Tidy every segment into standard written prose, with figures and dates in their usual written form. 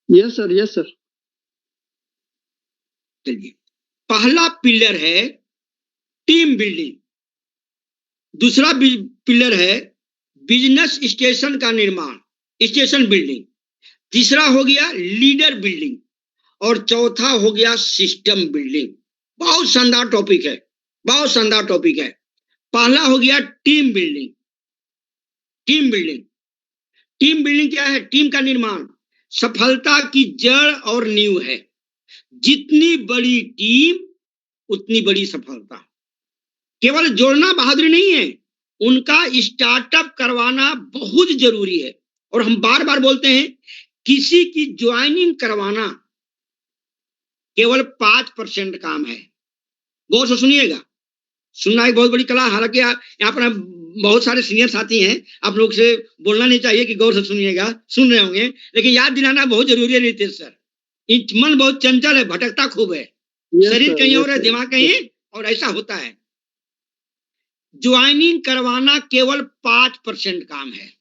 Yes sir, yes sir. चलिए, पहला pillar है टीम बिल्डिंग, दूसरा पिलर है बिजनेस स्टेशन का निर्माण, स्टेशन बिल्डिंग, तीसरा हो गया लीडर बिल्डिंग और चौथा हो गया सिस्टम बिल्डिंग। बहुत शानदार टॉपिक है, बहुत शानदार टॉपिक है। पहला हो गया team building. Team building, team building क्या है? टीम का निर्माण सफलता की जड़ और नींव है। जितनी बड़ी टीम उतनी बड़ी सफलता। केवल जोड़ना बहादुरी नहीं है, उनका स्टार्टअप करवाना बहुत जरूरी है। और हम बार बार बोलते हैं, किसी की ज्वाइनिंग करवाना केवल 5% काम है। गौर से सुनिएगा, सुनना एक बहुत बड़ी कला। हालांकि यहाँ पर बहुत सारे सीनियर साथी हैं, आप लोग से बोलना नहीं चाहिए कि गौर से सुनिएगा, सुन रहे होंगे, लेकिन याद दिलाना बहुत जरूरी है रितेश सर। मन बहुत चंचल है, भटकता खूब है, शरीर कहीं और है, दिमाग कहीं, और ऐसा होता है। ज्वाइनिंग करवाना केवल 5% काम है,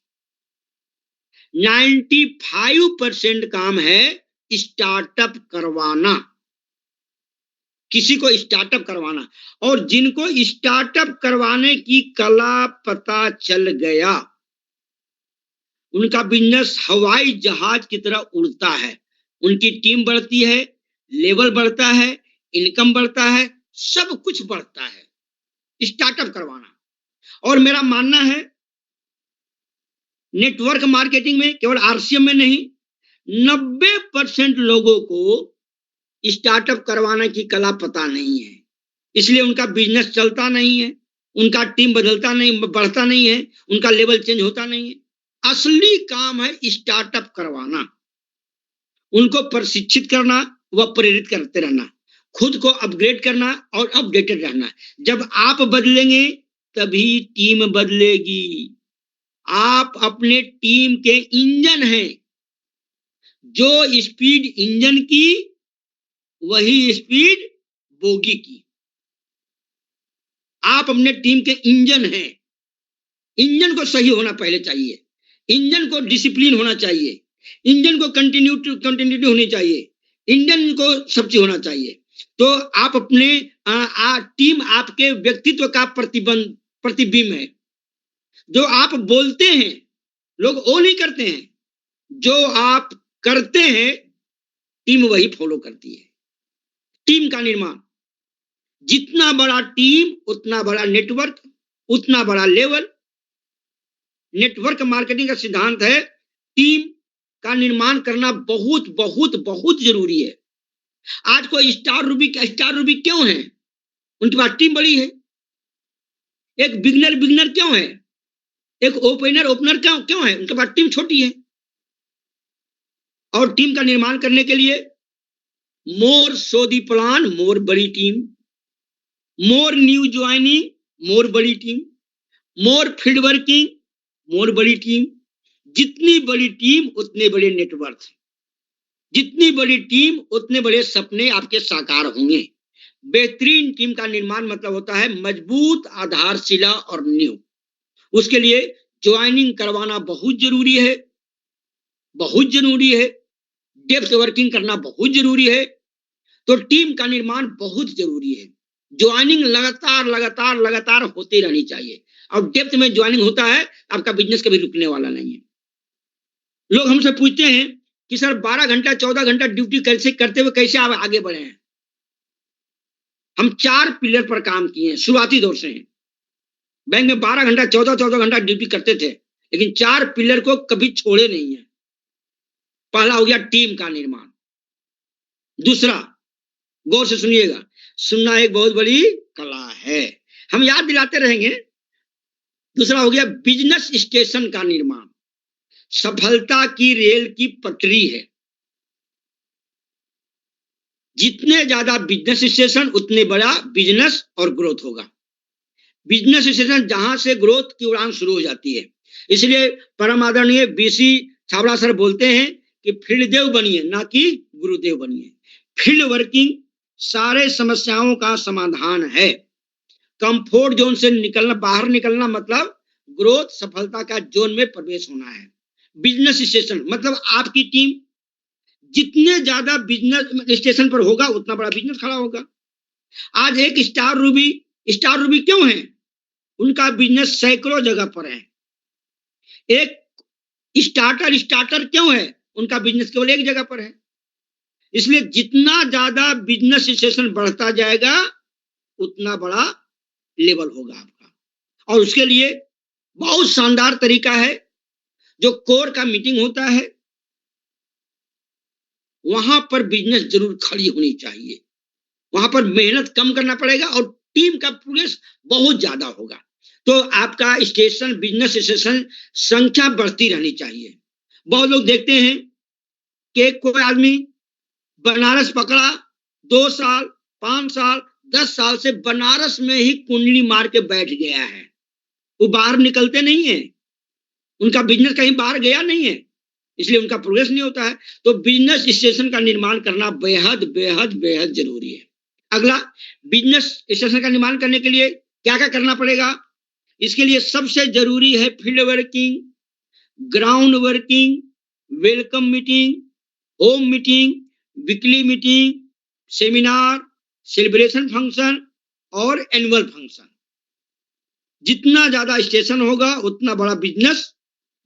95% काम है स्टार्टअप करवाना, किसी को स्टार्टअप करवाना। और जिनको स्टार्टअप करवाने की कला पता चल गया, उनका बिजनेस हवाई जहाज की तरह उड़ता है। उनकी टीम बढ़ती है, लेवल बढ़ता है, इनकम बढ़ता है, सब कुछ बढ़ता है स्टार्टअप करवाना। और मेरा मानना है, नेटवर्क मार्केटिंग में, केवल आरसीएम में नहीं, 90% लोगों को स्टार्टअप करवाने की कला पता नहीं है, इसलिए उनका बिजनेस चलता नहीं है, उनका टीम बदलता नहीं, बढ़ता नहीं है, उनका लेवल चेंज होता नहीं है। असली काम है स्टार्टअप करवाना, उनको प्रशिक्षित करना व प्रेरित करते रहना, खुद को अपग्रेड करना और अपडेटेड रहना। जब आप बदलेंगे तभी टीम बदलेगी। आप अपने टीम के इंजन हैं, जो स्पीड इंजन की वही स्पीड बोगी की। आप अपने टीम के इंजन हैं। इंजन को सही होना पहले चाहिए, इंजन को डिसिप्लिन होना चाहिए, इंजन को कंटिन्यूटी होनी चाहिए, इंजन को सब चीज होना चाहिए। तो आप अपने टीम आपके व्यक्तित्व का प्रतिबिंब है। जो आप बोलते हैं लोग वो नहीं करते हैं, जो आप करते हैं टीम वही फॉलो करती है। टीम का निर्माण, जितना बड़ा टीम उतना बड़ा नेटवर्क, उतना बड़ा लेवल। नेटवर्क मार्केटिंग का सिद्धांत है, टीम का निर्माण करना बहुत बहुत बहुत जरूरी है। आज कोई स्टार रूबी क्यों है? उनके पास टीम बड़ी है। एक बिगनर क्यों है? एक ओपनर क्यों है? उनके पास टीम छोटी है। और टीम का निर्माण करने के लिए मोर सो दी प्लान, मोर बड़ी टीम, मोर न्यू ज्वाइनिंग, मोर बड़ी टीम, मोर फील्ड वर्किंग, मोर बड़ी टीम। जितनी बड़ी टीम उतने बड़े नेटवर्क, जितनी बड़ी टीम उतने बड़े सपने आपके साकार होंगे। बेहतरीन टीम का निर्माण मतलब होता है मजबूत आधारशिला और नींव। उसके लिए ज्वाइनिंग करवाना बहुत जरूरी है, बहुत जरूरी है। डेप्थ वर्किंग करना बहुत जरूरी है। तो टीम का निर्माण बहुत जरूरी है। ज्वाइनिंग लगातार लगातार लगातार होती रहनी चाहिए। और डेप्थ में ज्वाइनिंग होता है, आपका बिजनेस कभी रुकने वाला नहीं है। लोग हमसे पूछते हैं कि सर 12 घंटा 14 घंटा ड्यूटी कैसे करते हुए कैसे आप आगे बढ़े हैं? हम 4 पिलर पर काम किए हैं, शुरुआती दौर से हैं। बैंक में 12 घंटा 14 घंटा ड्यूटी करते थे, लेकिन 4 पिलर को कभी छोड़े नहीं है। पहला हो गया टीम का निर्माण। दूसरा, गौर से सुनिएगा, सुनना एक बहुत बड़ी कला है, हम याद दिलाते रहेंगे। दूसरा हो गया बिजनेस स्टेशन का निर्माण, सफलता की रेल की पटरी है। जितने ज्यादा बिजनेस स्टेशन उतने बड़ा बिजनेस और ग्रोथ होगा। बिजनेस स्टेशन जहां से ग्रोथ की उड़ान शुरू हो जाती है। इसलिए परम आदरणीय बीसी छाबड़ा सर बोलते हैं कि फील्ड देव बनिए, ना कि गुरुदेव बनिए। फील्ड वर्किंग सारे समस्याओं का समाधान है। कंफर्ट जोन से निकलना, बाहर निकलना मतलब ग्रोथ सफलता का जोन में प्रवेश होना है। बिजनेस स्टेशन मतलब आपकी टीम, जितने ज्यादा बिजनेस स्टेशन पर होगा उतना बड़ा बिजनेस खड़ा होगा। आज एक स्टार रूबी क्यों है? उनका बिजनेस सैकड़ों जगह पर है। एक स्टार्टर क्यों है? उनका बिजनेस केवल एक जगह पर है। इसलिए जितना ज्यादा बिजनेस स्टेशन बढ़ता जाएगा उतना बड़ा लेवल होगा आपका। और उसके लिए बहुत शानदार तरीका है। जो कोर का मीटिंग होता है वहां पर बिजनेस जरूर खड़ी होनी चाहिए। वहां पर मेहनत कम करना पड़ेगा और टीम का प्रोग्रेस बहुत ज्यादा होगा। तो आपका स्टेशन, बिजनेस स्टेशन संख्या बढ़ती रहनी चाहिए। बहुत लोग देखते हैं कि कोई आदमी बनारस पकड़ा, 2 साल, 5 साल, 10 साल से बनारस में ही कुंडली मार के बैठ गया है। वो बाहर निकलते नहीं है, उनका बिजनेस कहीं बाहर गया नहीं है, इसलिए उनका प्रोग्रेस नहीं होता है। तो बिजनेस स्टेशन का निर्माण करना बेहद बेहद बेहद जरूरी है। अगला, बिजनेस स्टेशन का निर्माण करने के लिए क्या क्या करना पड़ेगा? इसके लिए सबसे जरूरी है field working, ground working, welcome meeting, home meeting, weekly meeting, seminar, celebration function और एनुअल फंक्शन। जितना ज्यादा स्टेशन होगा उतना बड़ा बिजनेस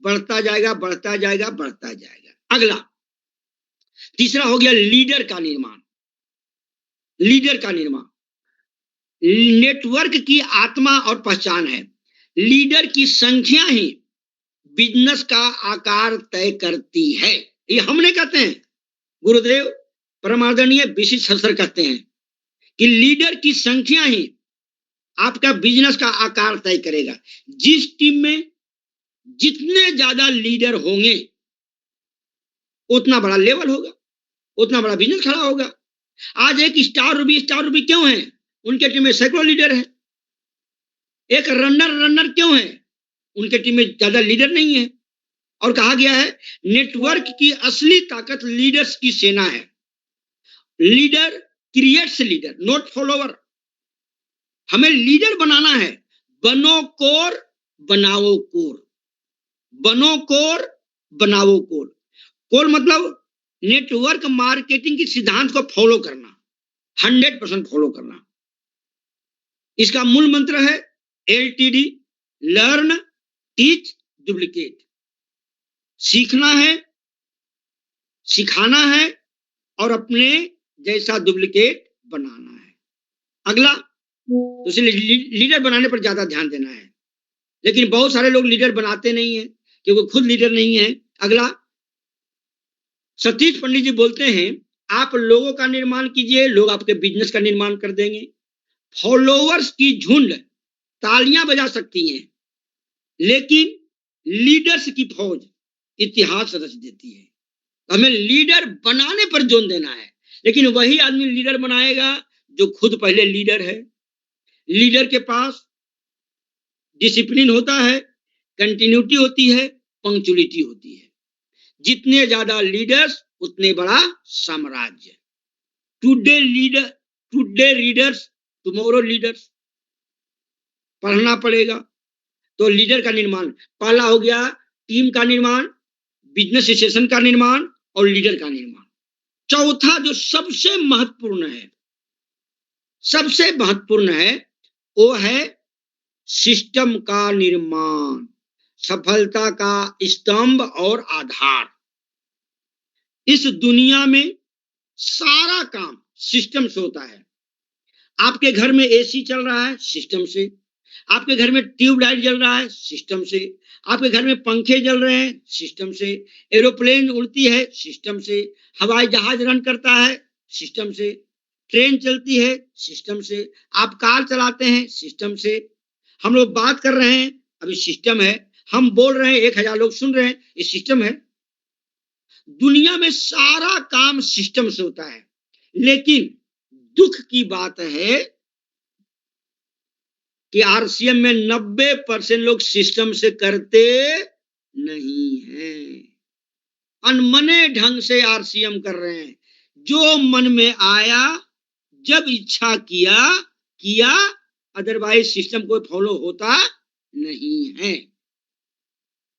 बढ़ता जाएगा, बढ़ता जाएगा, बढ़ता जाएगा। अगला, तीसरा हो गया लीडर का निर्माण। लीडर का निर्माण नेटवर्क की आत्मा और पहचान है। लीडर की संख्या ही बिजनेस का आकार तय करती है। ये हमने कहते हैं, गुरुदेव परमादरणीय विशिष्ट सर कहते हैं कि लीडर की संख्या ही आपका बिजनेस का आकार तय करेगा। जिस टीम में जितने ज्यादा लीडर होंगे उतना बड़ा लेवल होगा, उतना बड़ा बिजनेस खड़ा होगा। आज एक स्टार रूबी क्यों है? उनके टीम में सैकड़ों लीडर है। एक रनर क्यों है? उनके टीम में ज्यादा लीडर नहीं है। और कहा गया है नेटवर्क की असली ताकत लीडर्स की सेना है। Leader creates leader, not follower. हमें लीडर बनाना है। बनो कोर, बनाओ कोर। बनो कोर, बनाओ कोर। कोर मतलब नेटवर्क मार्केटिंग की सिद्धांत को फॉलो करना, 100% फॉलो करना। इसका मूल मंत्र है LTD, लर्न, टीच, डुप्लीकेट। सीखना है, सिखाना है और अपने जैसा डुप्लीकेट बनाना है। अगला, तो इसलिए लीडर बनाने पर ज्यादा ध्यान देना है। लेकिन बहुत सारे लोग लीडर बनाते नहीं है क्योंकि खुद लीडर नहीं है। अगला, सतीश पंडित जी बोलते हैं आप लोगों का निर्माण कीजिए, लोग आपके बिजनेस का निर्माण कर देंगे। फॉलोअर्स की झुंड तालियां बजा सकती हैं लेकिन लीडर्स की फौज इतिहास रच देती है। हमें लीडर बनाने पर जोर देना है। लेकिन वही आदमी लीडर बनाएगा जो खुद पहले लीडर है। लीडर के पास डिसिप्लिन होता है, कंटिन्यूटी होती है, पंक्चुअलिटी होती है। जितने ज्यादा लीडर्स उतने बड़ा साम्राज्य। Today readers, tomorrow leaders. पढ़ना पड़ेगा। तो लीडर का निर्माण पहला हो गया, टीम का निर्माण, बिजनेस स्टेशन का निर्माण और लीडर का निर्माण। चौथा जो सबसे महत्वपूर्ण है वो है सिस्टम का निर्माण, सफलता का स्तंभ और आधार। इस दुनिया में सारा काम सिस्टम से होता है। आपके घर में AC चल रहा है सिस्टम से, आपके घर में ट्यूबलाइट जल रहा है सिस्टम से, आपके घर में पंखे जल रहे हैं सिस्टम से, एरोप्लेन उड़ती है सिस्टम से, हवाई जहाज रन करता है सिस्टम से, ट्रेन चलती है सिस्टम से, आप कार चलाते हैं सिस्टम से, हम लोग बात कर रहे हैं अभी सिस्टम है, हम बोल रहे हैं 1000 लोग सुन रहे हैं, ये सिस्टम है। दुनिया में सारा काम सिस्टम से होता है। लेकिन दुख की बात है कि RCM में 90% लोग सिस्टम से करते नहीं हैं, अनमने ढंग से RCM कर रहे हैं। जो मन में आया, जब इच्छा किया, अदरवाइज सिस्टम को फॉलो होता नहीं है।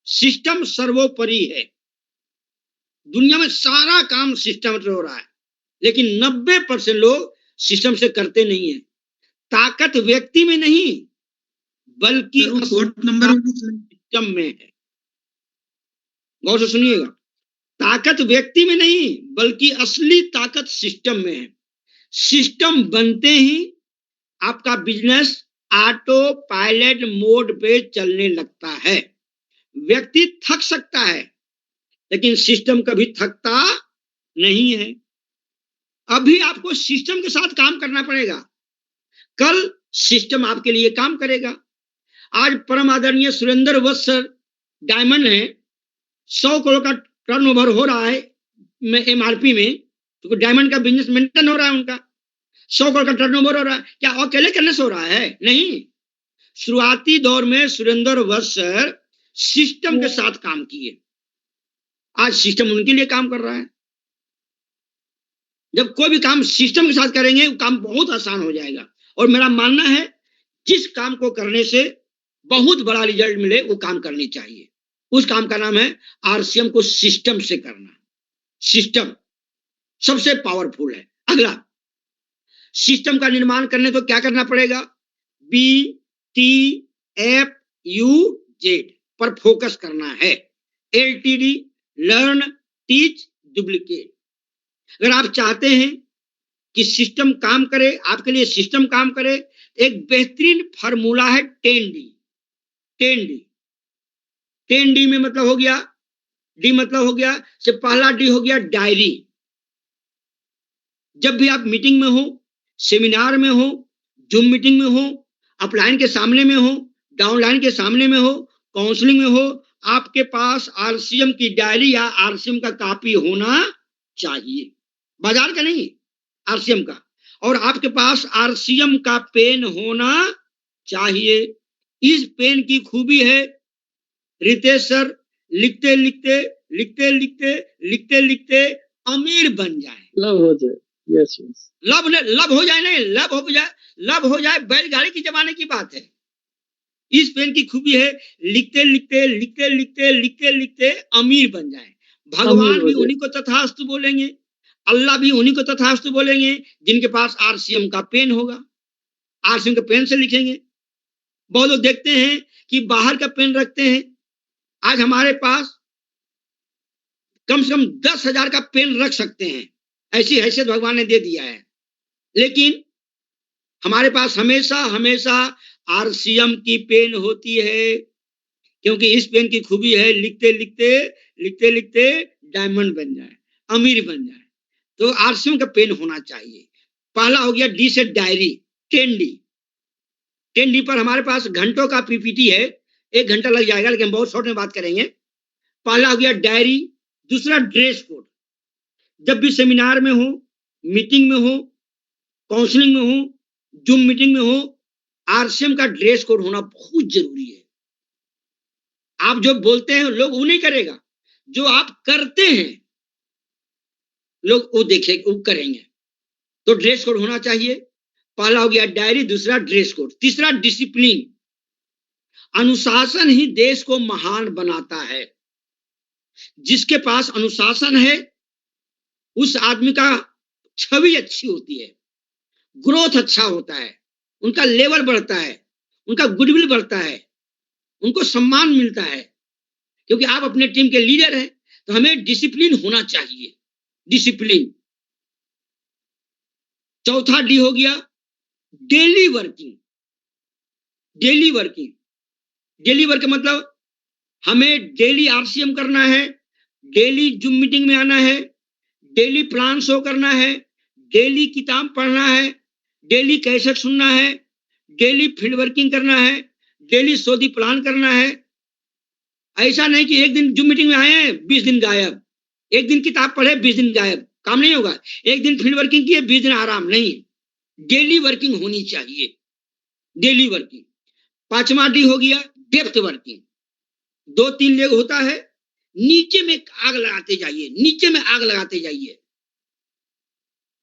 सिस्टम सर्वोपरि है। दुनिया में सारा काम सिस्टम से हो रहा है, लेकिन 90% लोग सिस्टम से करते नहीं है। ताकत व्यक्ति में नहीं बल्कि सिस्टम में है। गौर से सुनिएगा, ताकत व्यक्ति में नहीं बल्कि असली ताकत सिस्टम में है। सिस्टम बनते ही आपका बिजनेस ऑटो पायलट मोड पे चलने लगता है। व्यक्ति थक सकता है लेकिन सिस्टम कभी थकता नहीं है। अभी आपको सिस्टम के साथ काम करना पड़ेगा, कल सिस्टम आपके लिए काम करेगा। आज परम आदरणीय सुरेंद्र वत्स सर डायमंड है, 100 करोड़ का टर्नओवर हो रहा है एमआरपी में, तो डायमंड का बिजनेस मेंटेन हो रहा है, उनका 100 करोड़ का टर्नओवर हो रहा है। क्या अकेले करने से हो रहा है? नहीं। शुरुआती दौर में सुरेंद्र वत्स सर सिस्टम के साथ काम किए, आज सिस्टम उनके लिए काम कर रहा है। जब कोई भी काम सिस्टम के साथ करेंगे वो काम बहुत आसान हो जाएगा। और मेरा मानना है जिस काम को करने से बहुत बड़ा रिजल्ट मिले वो काम करनी चाहिए। उस काम का नाम है आरसीएम को सिस्टम से करना। सिस्टम सबसे पावरफुल है। अगला, सिस्टम का निर्माण करने तो क्या करना पड़ेगा? BTFUZ पर फोकस करना है। LTD learn teach duplicate. अगर आप चाहते हैं कि सिस्टम काम करे, आपके लिए सिस्टम काम करे, एक बेहतरीन फार्मूला है 10D। 10D में मतलब हो गया, डी मतलब हो गया, से पहला डी हो गया डायरी। जब भी आप मीटिंग में हो, सेमिनार में हो, जूम मीटिंग में हो, अपलाइन के सामने में हो, डाउनलाइन के सामने में हो, काउंसलिंग में हो, आपके पास आरसीएम की डायरी या आरसीएम का कॉपी होना चाहिए। बाजार का नहीं, आरसीएम का। और आपके पास आरसीएम का पेन होना चाहिए। इस पेन की खूबी है रितेश सर, लिखते लिखते लिखते लिखते लिखते लिखते अमीर बन जाए। लव हो जाए। यस यस, लब हो जाए, नहीं लब हो जाए बैलगाड़ी की जमाने की बात है। इस पेन की खूबी है लिखते लिखते लिखते लिखते लिखते लिखते अमीर बन जाए। भगवान भी उन्हीं को तथास्तु बोलेंगे, अल्लाह भी उन्हीं को तथास्तु बोलेंगे जिनके पास आरसीएम का पेन होगा। आरसीएम के पेन से लिखेंगे। बहुत लोग देखते हैं कि बाहर का पेन रखते हैं। आज हमारे पास कम से कम 10,000 का पेन रख सकते हैं, ऐसी हैसियत भगवान ने दे दिया है। लेकिन हमारे पास हमेशा हमेशा आरसीएम की पेन होती है, क्योंकि इस पेन की खूबी है लिखते लिखते लिखते लिखते डायमंड बन जाए, अमीर बन जाए। तो आरसीएम का पेन होना चाहिए। पहला हो गया डी से डायरी, 10D। 10D पर हमारे पास घंटों का पीपीटी है, 1 घंटा लग जाएगा, लेकिन बहुत शॉर्ट में बात करेंगे। पहला हो गया डायरी, दूसरा ड्रेस कोड। जब भी सेमिनार में हो, मीटिंग में हो, काउंसलिंग में हो, जूम मीटिंग में हो, आरसीएम का ड्रेस कोड होना बहुत जरूरी है। आप जो बोलते हैं लोग वो नहीं करेगा, जो आप करते हैं लोग वो देखेंगे, वो करेंगे। तो ड्रेस कोड होना चाहिए। पहला हो गया डायरी, दूसरा ड्रेस कोड, तीसरा डिसिप्लिन। अनुशासन ही देश को महान बनाता है। जिसके पास अनुशासन है उस आदमी का छवि अच्छी होती है, ग्रोथ अच्छा होता है, उनका लेवल बढ़ता है, उनका गुडविल बढ़ता है, उनको सम्मान मिलता है। क्योंकि आप अपने टीम के लीडर हैं, तो हमें डिसिप्लिन होना चाहिए। डिसिप्लिन। चौथा डी हो गया daily working. Daily working, daily work मतलब हमें डेली आरसीएम करना है, डेली जूम मीटिंग में आना है, डेली प्लान शो करना है, डेली किताब पढ़ना है, डेली कैसेट सुनना है, डेली फील्ड वर्किंग करना है, डेली सोदी प्लान करना है। ऐसा नहीं कि एक दिन जूम मीटिंग में आए 20 दिन गायब, एक दिन किताब पढ़े 20 दिन गायब, काम नहीं होगा। एक दिन फील्ड वर्किंग किए 20 दिन आराम, नहीं। डेली वर्किंग होनी चाहिए, डेली वर्किंग। पांचवा डी हो गया डेप्थ वर्किंग। 2-3 लेग होता है, नीचे में आग लगाते जाइए, नीचे में आग लगाते जाइए।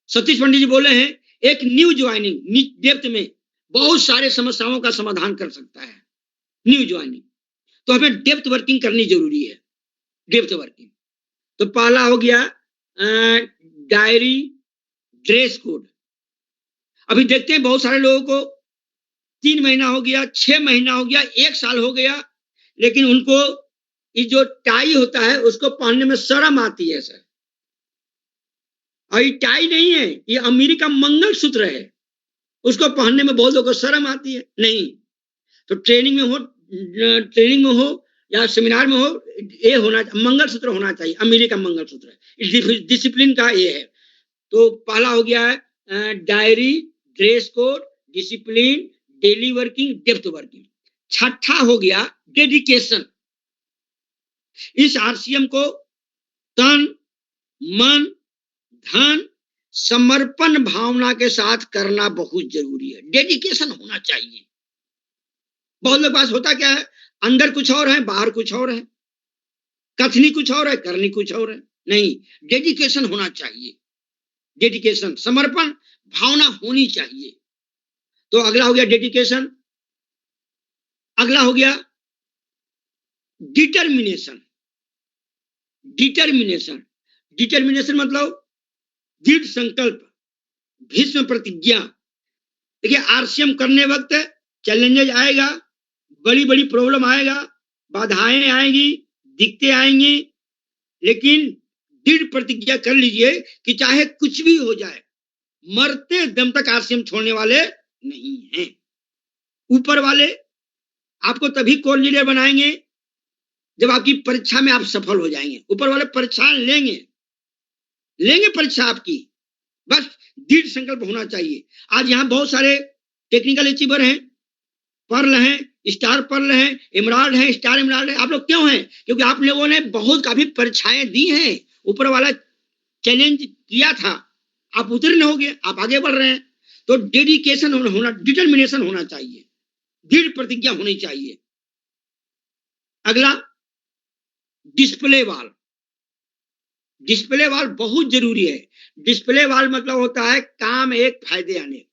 सतीश पंडित जी बोले हैं एक न्यू ज्वाइनिंग डेप्थ में बहुत सारे समस्याओं का समाधान कर सकता है। न्यू ज्वाइनिंग, तो हमें डेप्थ वर्किंग करनी जरूरी है। Depth working. तो पहला हो गया डायरी ड्रेस कोड। अभी देखते हैं बहुत सारे लोगों को 3 महीना हो गया, 6 महीना हो गया, 1 साल हो गया, लेकिन उनको ये जो टाई होता है उसको पहनने में शर्म आती है सर। और ये टाई नहीं है, ये अमेरिका मंगलसूत्र है, उसको पहनने में बहुत लोगों को शर्म आती है। नहीं, तो ट्रेनिंग में हो या सेमिनार में हो, ये होना, मंगलसूत्र होना चाहिए, अमेरिका मंगलसूत्र डिसिप्लिन का ये है। तो पहला हो गया है diary, dress code, discipline, daily working, depth working. छठा हो गया डेडिकेशन। इस आरसीएम को तन, मन, धन, समर्पण भावना के साथ करना बहुत जरूरी है। डेडिकेशन होना चाहिए। बहुत लोग पास होता क्या है, अंदर कुछ और है, बाहर कुछ और है, कथनी कुछ और है, करनी कुछ और है। नहीं, डेडिकेशन होना चाहिए। डेडिकेशन, समर्पण भावना होनी चाहिए। तो अगला हो गया डेडिकेशन। अगला हो गया डिटर्मिनेशन। डिटर्मिनेशन, डिटर्मिनेशन मतलब दृढ़ संकल्प, भीष्म प्रतिज्ञा। देखिए, आरसीएम करने वक्त चैलेंजेस आएगा, बड़ी बड़ी प्रॉब्लम आएगा, बाधाएं आएंगी, दिक्कतें आएंगी, लेकिन दृढ़ प्रतिज्ञा कर लीजिए कि चाहे कुछ भी हो जाए, मरते दम तक आरसीएम छोड़ने वाले नहीं हैं। ऊपर वाले आपको तभी कोर लीडर बनाएंगे जब आपकी परीक्षा में आप सफल हो जाएंगे। ऊपर वाले परीक्षा लेंगे परीक्षा आपकी, बस दृढ़ संकल्प होना चाहिए। आज यहाँ बहुत सारे टेक्निकल अचीवर हैं, पर्ल हैं, स्टार पर्ल हैं, एमराल्ड हैं, स्टार एमराल्ड हैं। आप लोग क्यों हैं? क्योंकि आप लोगों ने बहुत काफी परीक्षाएं दी हैं, ऊपर वाला चैलेंज किया था, आप उत्तीर्ण हो गए, आप आगे बढ़ रहे हैं। तो डेडिकेशन होना, डिटर्मिनेशन होना चाहिए, दृढ़ प्रतिज्ञा होनी चाहिए। अगला डिस्प्ले वाल। डिस्प्ले वाल बहुत जरूरी है। डिस्प्ले वाल मतलब होता है काम एक फायदे आने।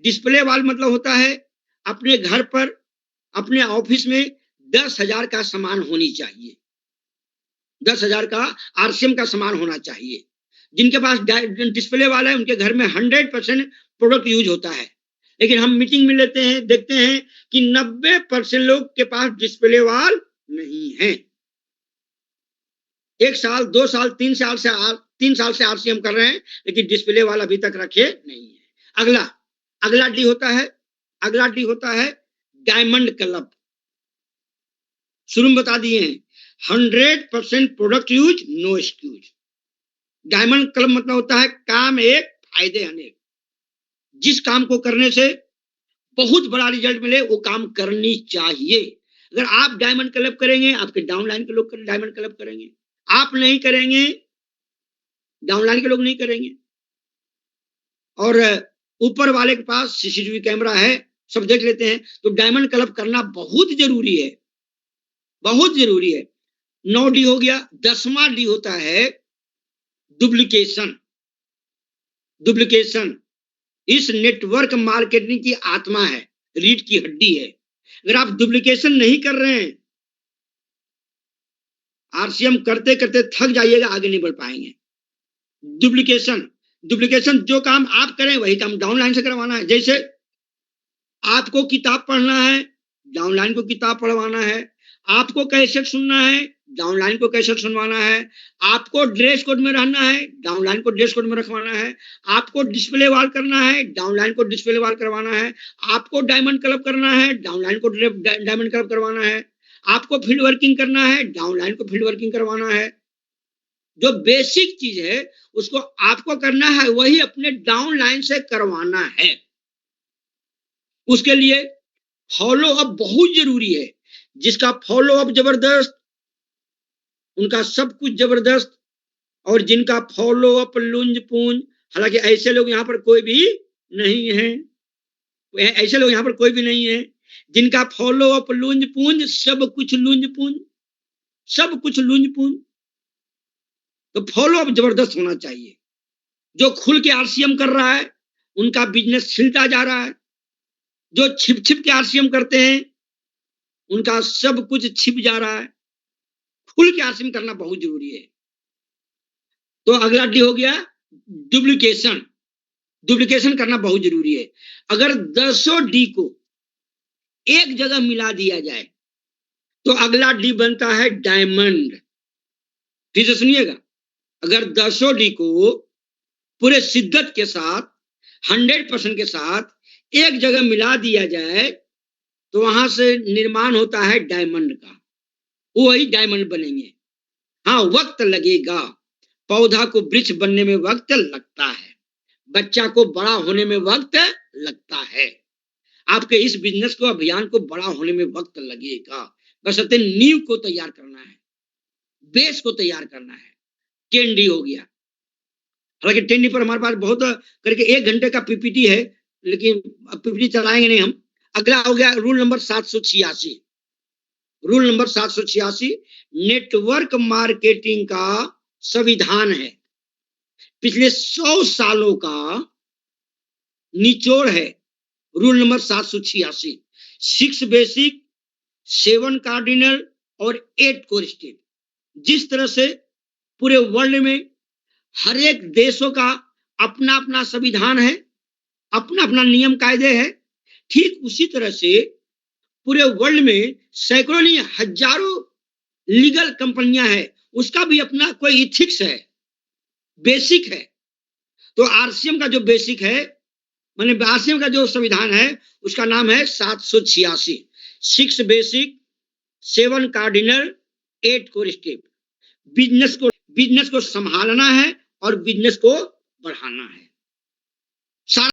डिस्प्ले वाल मतलब होता है अपने घर पर, अपने ऑफिस में 10,000 का सामान होनी चाहिए, 10,000 का आरसीएम का सामान होना चाहिए। जिनके पास डिस्प्ले वाला है उनके घर में 100% प्रोडक्ट यूज होता है। लेकिन हम मीटिंग में लेते हैं, देखते हैं कि 90% लोग के पास डिस्प्ले वाल नहीं है। 1 साल, 2 साल, 3 साल से आरसीएम कर रहे हैं, लेकिन डिस्प्ले वाला अभी तक रखे नहीं है। अगला डी होता है डायमंड क्लब। शुरू में बता दिए हैं, 100% product use, no excuse. Diamond club मतलब होता है काम एक फायदे अनेक। जिस काम को करने से बहुत बड़ा रिजल्ट मिले वो काम करनी चाहिए। अगर आप डायमंड क्लब करेंगे, आपके डाउनलाइन के लोग डायमंड क्लब करेंगे, आप नहीं करेंगे, डाउनलाइन के लोग नहीं करेंगे। और ऊपर वाले के पास सीसीटीवी कैमरा है, सब देख लेते हैं। तो डायमंड क्लब करना बहुत जरूरी है, बहुत जरूरी है। 9 डी हो गया। 10वां डी होता है डुप्लीकेशन। डुप्लीकेशन इस नेटवर्क मार्केटिंग की आत्मा है, रीढ़ की हड्डी है। अगर आप डुप्लीकेशन नहीं कर रहे हैं, आरसीएम करते करते थक जाइएगा, आगे नहीं बढ़ पाएंगे। डुप्लीकेशन जो काम आप करें वही काम डाउनलाइन से करवाना है। जैसे आपको किताब पढ़ना है, डाउनलाइन को किताब पढ़वाना है। आपको कैसेट सुनना है, डाउनलाइन को कैसेट सुनवाना है। आपको ड्रेस कोड में रहना है, डाउनलाइन को ड्रेस कोड में रखवाना है। आपको डिस्प्ले वॉल करना है, डाउनलाइन को डिस्प्ले वॉल करवाना है। आपको डायमंड क्लब करना है, डाउनलाइन को डायमंड क्लब करवाना है। आपको फील्ड वर्किंग करना है, डाउनलाइन को फील्ड वर्किंग करवाना है। जो बेसिक चीज है उसको आपको करना है, वही अपने डाउनलाइन से करवाना है। उसके लिए फॉलो अप बहुत जरूरी है। जिसका फॉलो अप जबरदस्त, उनका सब कुछ जबरदस्त। और जिनका फॉलो अप लुंज पूंज, हालांकि ऐसे लोग यहाँ पर कोई भी नहीं है, ऐसे लोग यहाँ पर कोई भी नहीं है। जिनका फॉलो अप लुंज पूंज, सब कुछ लुंज पूंज, सब कुछ लुंज पूंज। तो फॉलो अप जबरदस्त होना चाहिए। जो खुल के आरसीएम कर रहा है उनका बिजनेस खिलता जा रहा है। जो छिप छिप के आरसीएम करते हैं उनका सब कुछ छिप जा रहा है। खुल के आरसीएम करना बहुत जरूरी है। तो अगला डी हो गया डुप्लीकेशन। डुप्लीकेशन करना बहुत जरूरी है। अगर 10 डी को एक जगह मिला दिया जाए तो अगला डी बनता है डायमंड। फिर से सुनिएगा, अगर 10 डी को पूरे शिद्दत के साथ 100% के साथ एक जगह मिला दिया जाए तो वहां से निर्माण होता है डायमंड का, वही डायमंड बनेंगे। हाँ, वक्त लगेगा, पौधा को वृक्ष बनने में वक्त लगता है, बच्चा को बड़ा होने में वक्त लगता है। आपके इस बिजनेस को, अभियान को बड़ा होने में वक्त लगेगा, बस नींव को तैयार करना है, बेस को तैयार करना है। 10 डी हो गया। हालांकि 10 डी पर हमारे पास बहुत करके 1 घंटे का पीपीटी है, लेकिन अब पीपीटी चलाएंगे नहीं हम। अगला हो गया rule number 786। Rule number 786 network marketing का संविधान है, पिछले 100 सालों का निचोड़ है। रूल नंबर 786, 6 बेसिक, 7 कार्डिनल और 8 कोर स्टेप। जिस तरह से पूरे वर्ल्ड में हर एक देशों का अपना अपना संविधान है, अपना अपना नियम कायदे है, ठीक उसी तरह से पूरे वर्ल्ड में सैकड़ों नहीं हजारों लीगल कंपनियां हैं, उसका भी अपना कोई इथिक्स है, बेसिक है। तो आरसीएम का जो बेसिक है, माने आरसीएम का जो संविधान है, उसका नाम है 786, 6 basic, 7 cardinal, 8 core step. Business को संभालना है और बिजनेस को बढ़ाना है।